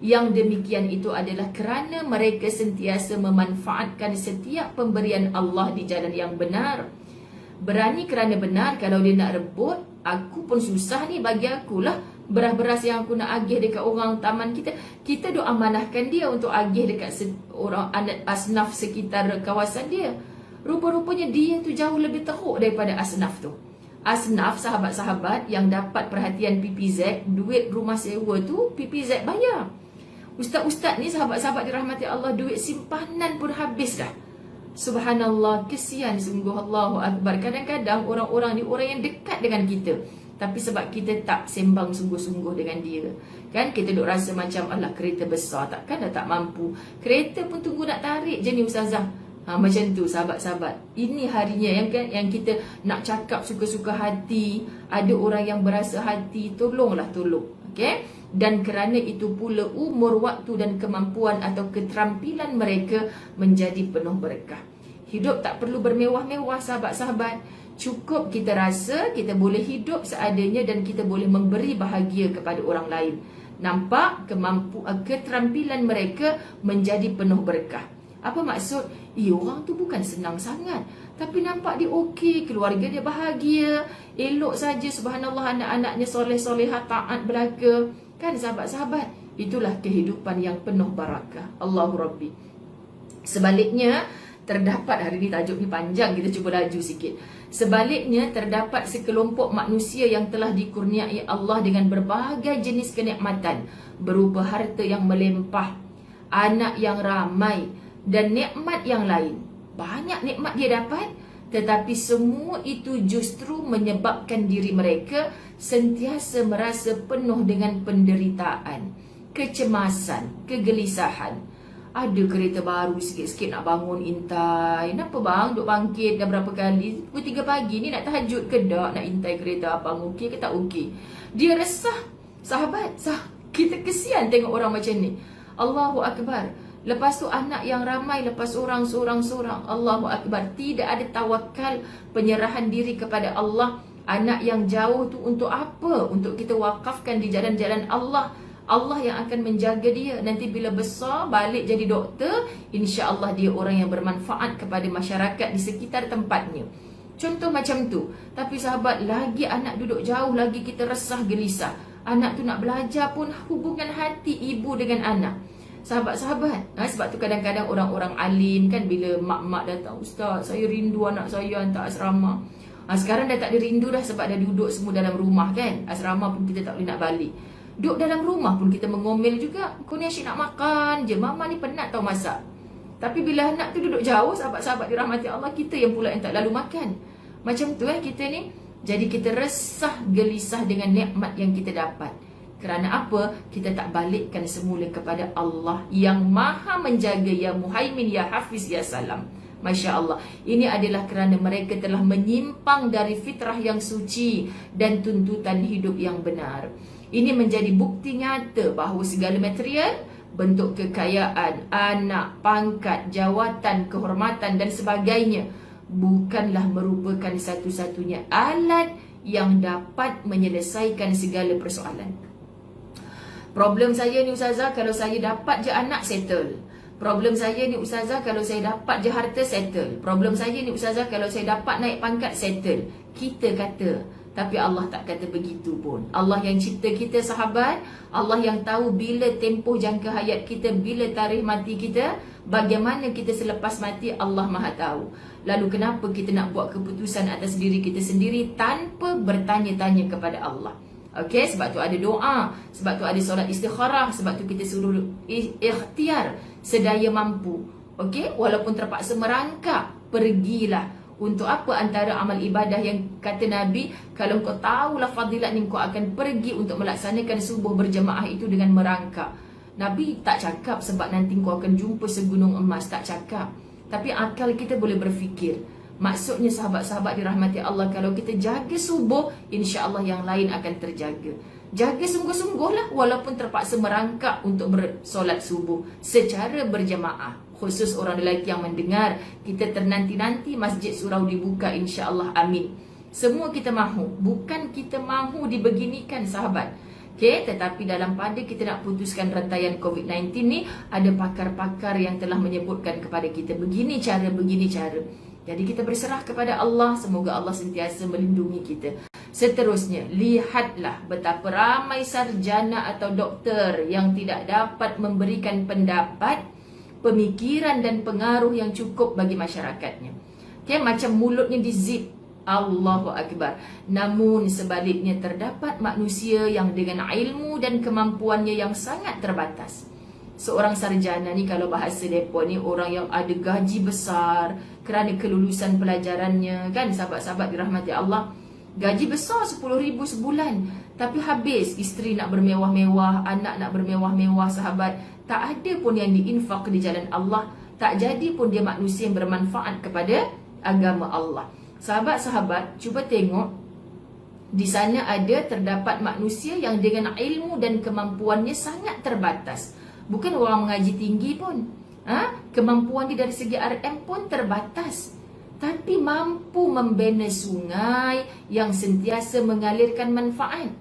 Yang demikian itu adalah kerana mereka sentiasa memanfaatkan setiap pemberian Allah di jalan yang benar. Berani kerana benar. Kalau dia nak rebut, aku pun susah ni bagi akulah beras-beras yang aku nak agih dekat orang taman kita. Kita duk amanahkan dia untuk agih dekat orang asnaf sekitar kawasan dia. Rupa-rupanya dia tu jauh lebih teruk daripada asnaf tu. Asnaf, sahabat-sahabat yang dapat perhatian PPZ, duit rumah sewa tu PPZ bayar. Ustaz-ustaz ni, sahabat-sahabat dirahmati Allah, duit simpanan pun habis dah. Subhanallah, kesian sungguh. Allahu Akbar. Kadang-kadang orang-orang ni orang yang dekat dengan kita, tapi sebab kita tak sembang sungguh-sungguh dengan dia, kan kita duk rasa macam alah kereta besar, takkan dah tak mampu. Kereta pun tunggu nak tarik je ni ustazah. Macam tu sahabat-sahabat. Ini harinya yang kita nak cakap suka-suka hati. Ada orang yang berasa hati, tolonglah tolong. Okay? Dan kerana itu pula umur, waktu dan kemampuan atau keterampilan mereka menjadi penuh berkah. Hidup tak perlu bermewah-mewah sahabat-sahabat. Cukup kita rasa kita boleh hidup seadanya dan kita boleh memberi bahagia kepada orang lain. Nampak keterampilan mereka menjadi penuh berkah. Apa maksud? Orang tu bukan senang sangat, tapi nampak dia okey, keluarga dia bahagia, elok saja, subhanallah, anak-anaknya soleh-solehah, taat belaka. Kan sahabat-sahabat, itulah kehidupan yang penuh barakah. Allahu Rabbi. Sebaliknya, terdapat, hari ni tajuk ni panjang, kita cuba laju sikit. Sebaliknya, terdapat sekelompok manusia yang telah dikurniai Allah dengan berbagai jenis kenikmatan, berupa harta yang melimpah, anak yang ramai, dan nikmat yang lain. Banyak nikmat dia dapat, tetapi semua itu justru menyebabkan diri mereka sentiasa merasa penuh dengan penderitaan, kecemasan, kegelisahan. Ada kereta baru sikit-sikit nak bangun intai. Kenapa bang? Duk bangkit dah berapa kali? Pukul 3 pagi ni nak tahajud ke tak? Nak intai kereta abang okey ke tak okey? Dia resah. Sahabat, kita kesian tengok orang macam ni. Allahu Akbar. Lepas tu anak yang ramai, lepas orang seorang-seorang. Allahu Akbar. Tidak ada tawakal, penyerahan diri kepada Allah. Anak yang jauh tu untuk apa? Untuk kita wakafkan di jalan-jalan Allah. Allah yang akan menjaga dia. Nanti bila besar, balik jadi doktor, insya-Allah dia orang yang bermanfaat kepada masyarakat di sekitar tempatnya. Contoh macam tu. Tapi sahabat, lagi anak duduk jauh, lagi kita resah gelisah. Anak tu nak belajar pun hubungan hati ibu dengan anak. Sahabat-sahabat, sebab tu kadang-kadang orang-orang alim kan, bila mak-mak datang, ustaz, saya rindu anak saya hantar asrama. Sekarang dah tak ada rindu dah, sebab dah duduk semua dalam rumah kan. Asrama pun kita tak boleh nak balik. Duduk dalam rumah pun kita mengomel juga. Kau ni asyik nak makan je, mama ni penat tau masak. Tapi bila anak tu duduk jauh, sahabat-sahabat dirahmati Allah, kita yang pula yang tak lalu makan. Macam tu kita ni. Jadi kita resah, gelisah dengan nikmat yang kita dapat. Kerana apa? Kita tak balikkan semula kepada Allah yang maha menjaga, ya Muhaimin, ya Hafiz, ya Salam. Masya Allah. Ini adalah kerana mereka telah menyimpang dari fitrah yang suci dan tuntutan hidup yang benar. Ini menjadi bukti nyata bahawa segala material, bentuk kekayaan, anak, pangkat, jawatan, kehormatan dan sebagainya bukanlah merupakan satu-satunya alat yang dapat menyelesaikan segala persoalan. Problem saya ni ustazah, kalau saya dapat je anak, settle. Problem saya ni ustazah, kalau saya dapat je harta, settle. Problem saya ni ustazah, kalau saya dapat naik pangkat, settle. Kita kata, tapi Allah tak kata begitu pun. Allah yang cipta kita sahabat, Allah yang tahu bila tempoh jangka hayat kita, bila tarikh mati kita, bagaimana kita selepas mati, Allah maha tahu. Lalu kenapa kita nak buat keputusan atas diri kita sendiri tanpa bertanya-tanya kepada Allah? Okey, sebab tu ada doa, sebab tu ada solat istikharah, sebab tu kita suruh ikhtiar sedaya mampu. Okey, walaupun terpaksa merangkak, pergilah. Untuk apa? Antara amal ibadah yang kata Nabi, kalau kau tahulah fadilat ni, kau akan pergi untuk melaksanakan subuh berjemaah itu dengan merangkak. Nabi tak cakap sebab nanti kau akan jumpa segunung emas, tak cakap. Tapi akal kita boleh berfikir. Maksudnya sahabat-sahabat dirahmati Allah, kalau kita jaga subuh, insya-Allah yang lain akan terjaga. Jaga sungguh-sungguhlah, walaupun terpaksa merangkak untuk bersolat subuh secara berjemaah. Khusus orang lelaki yang mendengar, kita ternanti-nanti masjid surau dibuka, insya-Allah, amin. Semua kita mahu, bukan kita mahu dibeginikan sahabat. Okey, tetapi dalam pada kita nak putuskan rantaian COVID-19 ni, ada pakar-pakar yang telah menyebutkan kepada kita begini cara. Jadi kita berserah kepada Allah, semoga Allah sentiasa melindungi kita. Seterusnya, lihatlah betapa ramai sarjana atau doktor yang tidak dapat memberikan pendapat, pemikiran dan pengaruh yang cukup bagi masyarakatnya. Okey, macam mulutnya dizip. Allahu Akbar. Namun sebaliknya terdapat manusia yang dengan ilmu dan kemampuannya yang sangat terbatas. Seorang sarjana ni, kalau bahasa mereka ni, orang yang ada gaji besar kerana kelulusan pelajarannya, kan sahabat-sahabat dirahmati Allah. Gaji besar 10,000 sebulan, tapi habis isteri nak bermewah-mewah, anak nak bermewah-mewah sahabat. Tak ada pun yang diinfak di jalan Allah. Tak jadi pun dia manusia yang bermanfaat kepada agama Allah. Sahabat-sahabat, cuba tengok. Di sana terdapat manusia yang dengan ilmu dan kemampuannya sangat terbatas. Bukan orang mengaji tinggi pun. Kemampuan dia dari segi RM pun terbatas. Tapi mampu membina sungai yang sentiasa mengalirkan manfaat.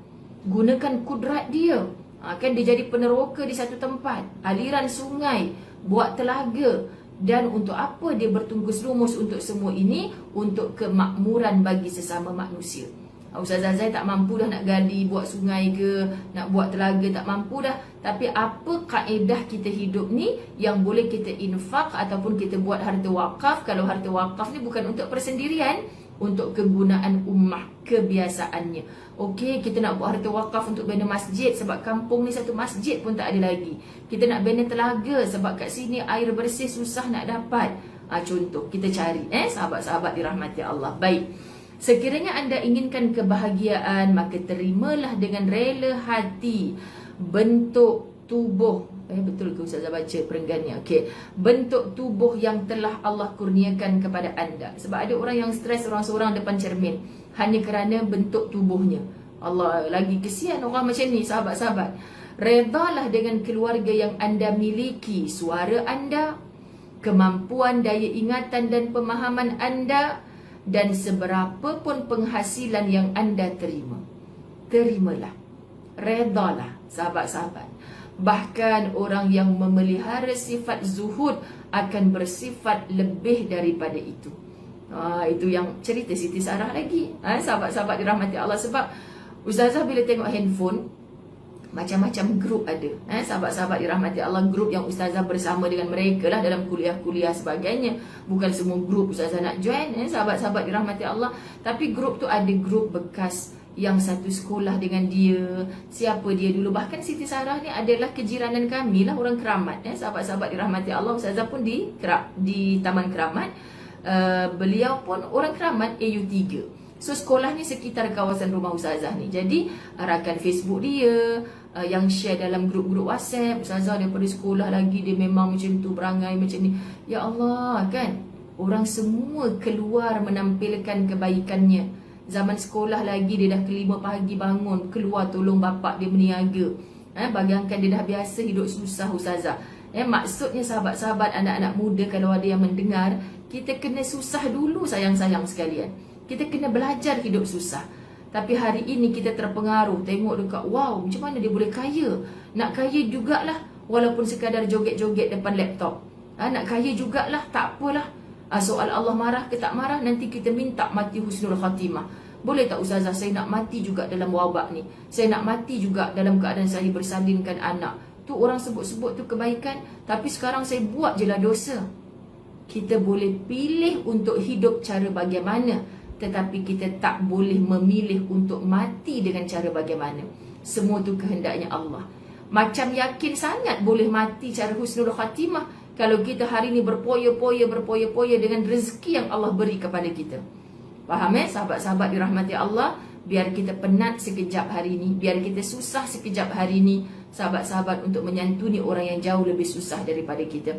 Gunakan kudrat dia. Kan dia jadi peneroka di satu tempat. Aliran sungai, buat telaga. Dan untuk apa dia bertungkus lumus untuk semua ini? Untuk kemakmuran bagi sesama manusia. Ustazah Zai tak mampu dah nak gali, buat sungai ke, nak buat telaga, tak mampu dah. Tapi apa kaedah kita hidup ni yang boleh kita infak ataupun kita buat harta wakaf? Kalau harta wakaf ni bukan untuk persendirian, untuk kegunaan ummah, kebiasaannya. Okey, kita nak buat harta wakaf untuk bina masjid sebab kampung ni satu masjid pun tak ada lagi. Kita nak bina telaga sebab kat sini air bersih susah nak dapat. Contoh, kita cari sahabat-sahabat dirahmati Allah. Baik. Sekiranya anda inginkan kebahagiaan, maka terimalah dengan rela hati bentuk tubuh. Betul ke Ustazah baca perenggannya? Okey. Bentuk tubuh yang telah Allah kurniakan kepada anda. Sebab ada orang yang stres seorang-seorang depan cermin hanya kerana bentuk tubuhnya. Allah, lagi kesian orang macam ni, sahabat-sahabat. Redalah dengan keluarga yang anda miliki, suara anda, kemampuan daya ingatan dan pemahaman anda, dan seberapa pun penghasilan yang anda terima. Terimalah. Redalah, sahabat-sahabat. Bahkan orang yang memelihara sifat zuhud akan bersifat lebih daripada itu. Itu yang cerita Siti Sarah lagi. Sahabat-sahabat dirahmati Allah. Sebab Ustazah bila tengok handphone, macam-macam grup ada. Sahabat-sahabat dirahmati Allah, grup yang Ustazah bersama dengan mereka lah dalam kuliah-kuliah sebagainya. Bukan semua grup Ustazah nak join, sahabat-sahabat dirahmati Allah. Tapi grup tu ada grup bekas yang satu sekolah dengan dia. Siapa dia dulu? Bahkan Siti Sarah ni adalah kejiranan kami lah, orang Keramat. Sahabat-sahabat dirahmati Allah, Ustazah pun di Taman Keramat. Beliau pun orang Keramat AU3. So sekolah ni sekitar kawasan rumah Ustazah ni. Jadi rakan Facebook dia yang share dalam grup-grup WhatsApp, Ustazah daripada sekolah lagi dia memang macam tu, berangai macam ni. Ya Allah, kan? Orang semua keluar menampilkan kebaikannya. Zaman sekolah lagi dia dah ke 5 pagi bangun, keluar tolong bapak dia berniaga. Bayangkan dia dah biasa hidup susah Ustazah. Maksudnya sahabat-sahabat, anak-anak muda kalau ada yang mendengar, kita kena susah dulu sayang-sayang sekalian. Kita kena belajar hidup susah. Tapi hari ini kita terpengaruh, tengok dekat, wow, macam mana dia boleh kaya. Nak kaya jugalah, walaupun sekadar joget-joget depan laptop. Nak kaya jugalah, tak apalah. Soal Allah marah ke tak marah, nanti kita minta mati husnul khatimah. Boleh tak Ustazah, saya nak mati juga dalam wabak ni. Saya nak mati juga dalam keadaan saya bersalinkan anak. Tu orang sebut-sebut tu kebaikan, tapi sekarang saya buat je lah dosa. Kita boleh pilih untuk hidup cara bagaimana, tetapi kita tak boleh memilih untuk mati dengan cara bagaimana. Semua tu kehendaknya Allah. Macam yakin sangat boleh mati cara husnul khatimah kalau kita hari ni berpoya-poya dengan rezeki yang Allah beri kepada kita. Faham sahabat-sahabat dirahmati Allah? Biar kita penat sekejap hari ni, biar kita susah sekejap hari ni, sahabat-sahabat, untuk menyantuni orang yang jauh lebih susah daripada kita.